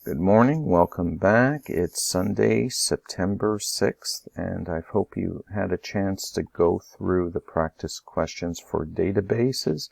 Good morning, welcome back. It's Sunday, September 6th, and I hope you had a chance to go through the practice questions for databases.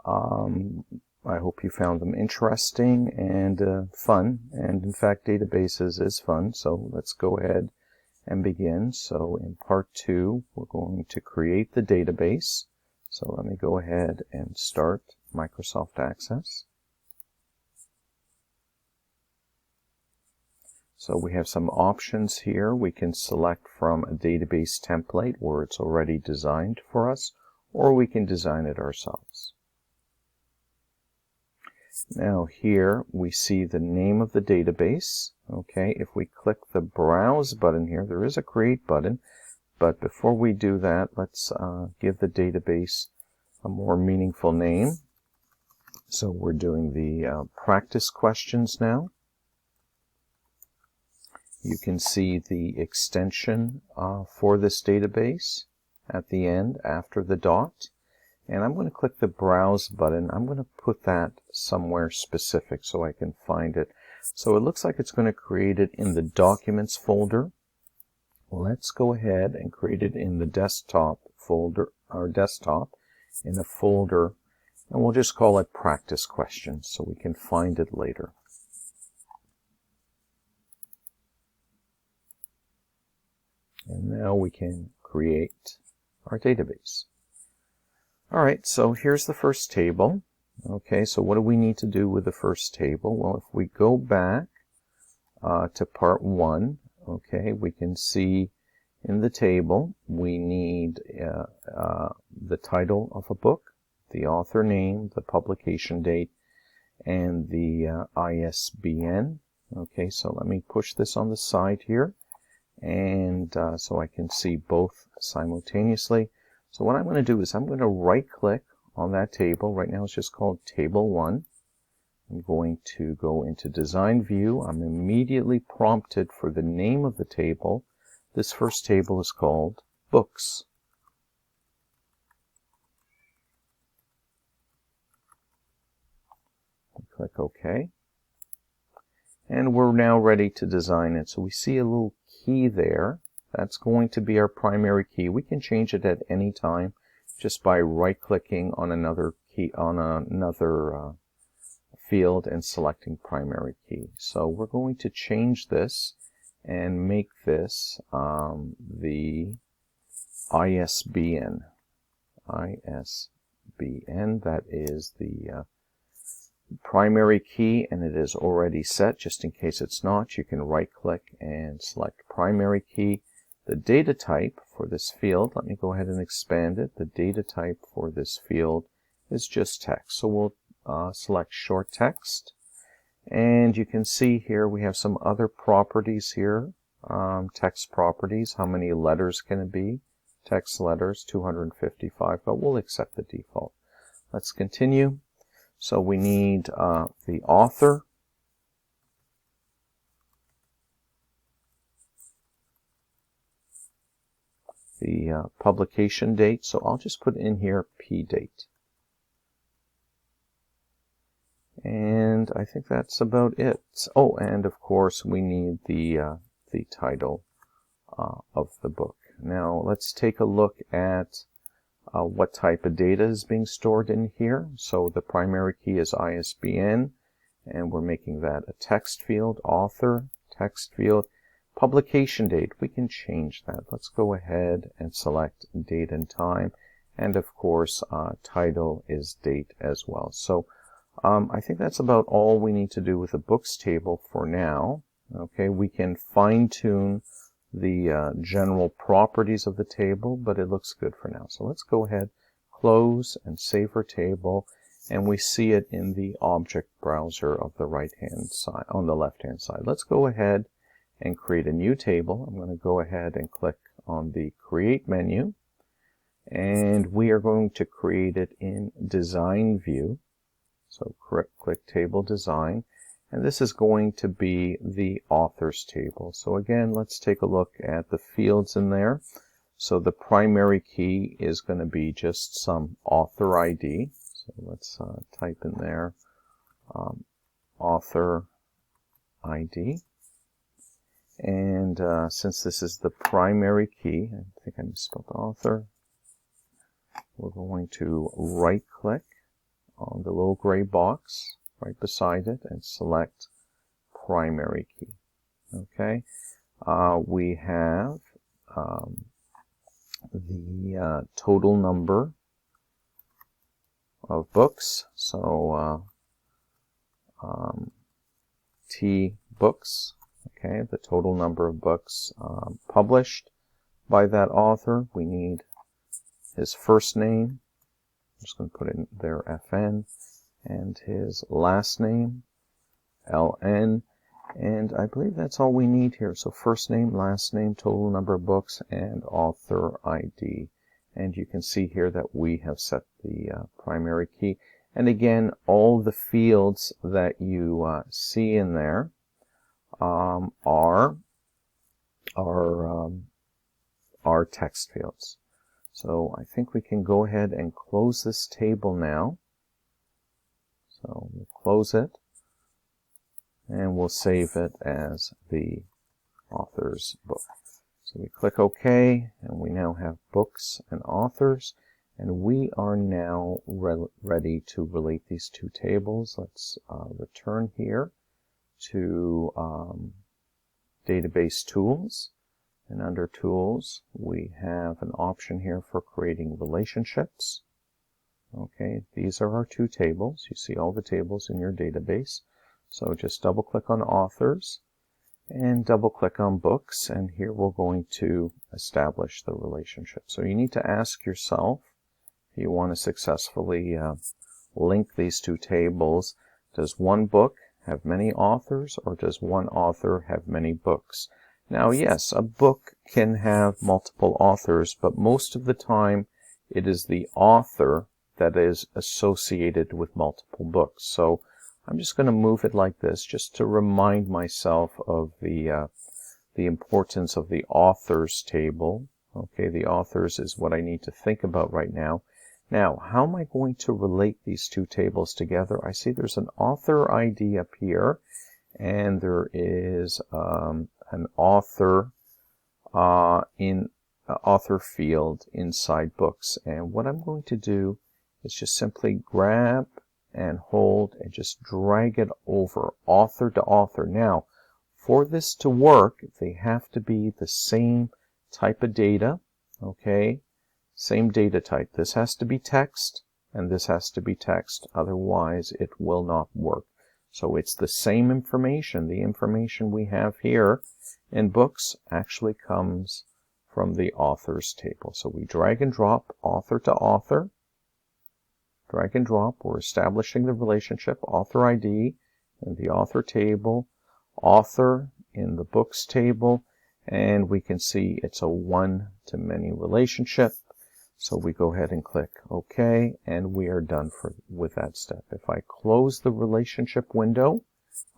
I hope you found them interesting and fun, and in fact databases is fun, so let's go ahead and begin. So in part 2, we're going to create the database. So let me go ahead and start Microsoft Access. So we have some options here. We can select from a database template where it's already designed for us, or we can design it ourselves. Now here we see the name of the database. Okay, if we click the Browse button here, there is a Create button, but before we do that, let's give the database a more meaningful name. So we're doing the practice questions now. You can see the extension for this database at the end after the dot. And I'm going to click the Browse button. I'm going to put that somewhere specific so I can find it. So it looks like it's going to create it in the Documents folder. Let's go ahead and create it in the Desktop folder, or Desktop, in a folder. And we'll just call it Practice Questions so we can find it later. And now we can create our database. Alright, so here's the first table. Okay, so what do we need to do with the first table? Well, if we go back to part 1, okay, we can see in the table we need the title of a book, the author name, the publication date, and the ISBN. Okay, so let me push this on the side here. And so I can see both simultaneously. So what I'm going to do is I'm going to right click on that table. Right now it's just called Table 1. I'm going to go into Design View. I'm immediately prompted for the name of the table. This first table is called Books. Click OK. And we're now ready to design it. So we see a little key there. That's going to be our primary key. We can change it at any time just by right-clicking on another key, on another field and selecting primary key. So we're going to change this and make this the ISBN. ISBN, that is the primary key, and it is already set. Just in case it's not, you can right click and select primary key. The data type for this field, let me go ahead and expand it. The data type for this field is just text, so we'll select short text. And you can see here we have some other properties here, text properties. How many letters can it be? Text letters 255, but we'll accept the default. Let's continue. So we need the author, the publication date, so I'll just put in here P date. And I think that's about it. Oh, and of course we need the title of the book. Now let's take a look at what type of data is being stored in here. So the primary key is ISBN, and we're making that a text field. Author, text field. Publication date, we can change that. Let's go ahead and select date and time. And of course, title is date as well. So I think that's about all we need to do with the books table for now. Okay, we can fine-tune the general properties of the table, but it looks good for now. So let's go ahead, close, and save our table, and we see it in the object browser of the right-hand side, on the left-hand side. Let's go ahead and create a new table. I'm going to go ahead and click on the Create menu, and we are going to create it in Design View. So click Table Design. And this is going to be the authors table. So again, let's take a look at the fields in there. So the primary key is going to be just some author ID. So let's type in there author ID. And since this is the primary key, I think I misspelled author, we're going to right-click on the little gray box right beside it and select primary key. Okay, we have the total number of books, so T books, okay, the total number of books published by that author. We need his first name, I'm just going to put in there FN, and his last name, LN, and I believe that's all we need here. So first name, last name, total number of books, and author ID. And you can see here that we have set the primary key. And again, all the fields that you see in there are text fields. So I think we can go ahead and close this table now. So we'll close it, and we'll save it as the author's book. So we click OK, and we now have books and authors, and we are now ready to relate these two tables. Let's return here to Database Tools, and under Tools we have an option here for creating relationships. Okay, these are our two tables. You see all the tables in your database. So just double click on authors and double click on books, and here we're going to establish the relationship. So you need to ask yourself, if you want to successfully link these two tables, does one book have many authors, or does one author have many books? Now yes, a book can have multiple authors, but most of the time it is the author that is associated with multiple books. So I'm just going to move it like this, just to remind myself of the importance of the authors table. Okay, the authors is what I need to think about right now. Now, how am I going to relate these two tables together? I see there's an author ID up here, and there is an author author field inside books. And what I'm going to do is just simply grab and hold and just drag it over author to author. Now, for this to work, they have to be the same type of data, okay? Same data type. This has to be text, and this has to be text. Otherwise, it will not work. So it's the same information. The information we have here in books actually comes from the authors table. So we drag and drop author to author. Drag and drop. We're establishing the relationship, author ID in the author table, author in the books table, and we can see it's a one-to-many relationship. So we go ahead and click OK, and we are done with that step. If I close the relationship window,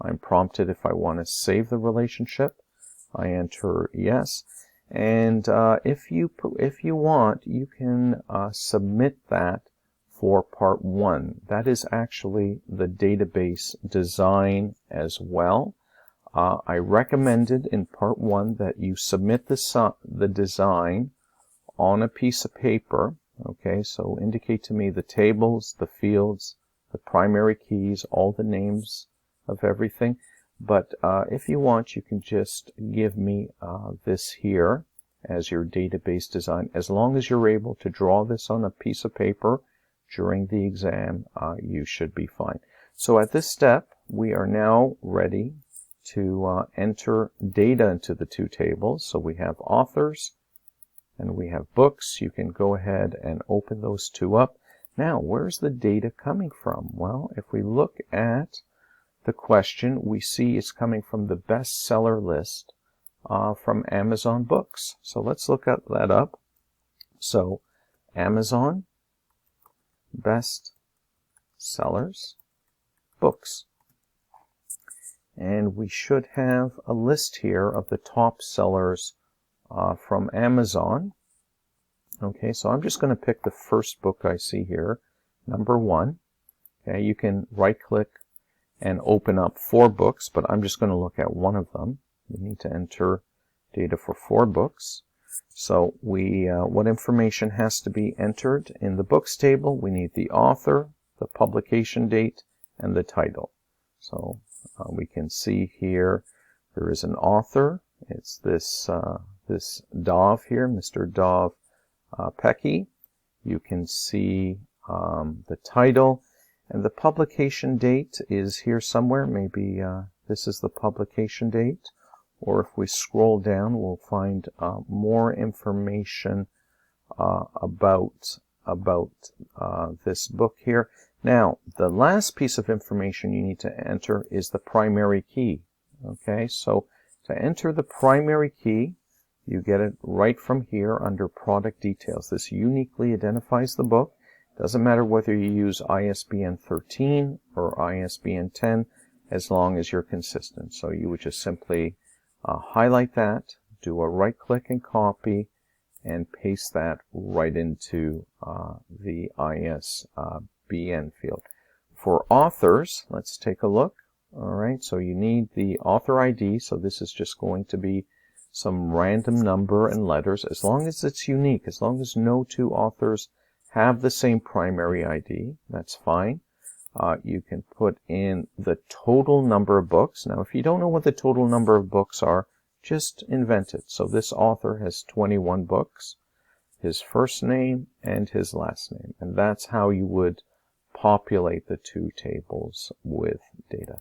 I'm prompted if I want to save the relationship. I enter yes, and if you want, you can submit that for part 1. That is actually the database design as well. I recommended in part 1 that you submit the design on a piece of paper. Okay, so indicate to me the tables, the fields, the primary keys, all the names of everything. But if you want, you can just give me this here as your database design. As long as you're able to draw this on a piece of paper during the exam, you should be fine. So at this step, we are now ready to enter data into the two tables. So we have authors and we have books. You can go ahead and open those two up. Now, where's the data coming from? Well, if we look at the question, we see it's coming from the bestseller list from Amazon Books. So let's look at that up. So Amazon best sellers books, and we should have a list here of the top sellers from Amazon. Okay, so I'm just going to pick the first book I see here, number 1. Okay, you can right click and open up 4 books, but I'm just going to look at one of them. We need to enter data for 4 books. So what information has to be entered in the books table? We need the author, the publication date, and the title. So we can see here there is an author. It's this Dov here, Mr. Dov Pecky. You can see the title, and the publication date is here somewhere. Maybe this is the publication date. Or if we scroll down, we'll find more information about this book here. Now, the last piece of information you need to enter is the primary key. Okay, so to enter the primary key, you get it right from here under product details. This uniquely identifies the book. Doesn't matter whether you use ISBN 13 or ISBN 10, as long as you're consistent. So you would just simply highlight that, do a right click and copy, and paste that right into the ISBN field. For authors, let's take a look. All right, so you need the author ID. So this is just going to be some random number and letters, as long as it's unique, as long as no 2 authors have the same primary ID, that's fine. You can put in the total number of books. Now, if you don't know what the total number of books are, just invent it. So this author has 21 books, his first name and his last name. And that's how you would populate the 2 tables with data.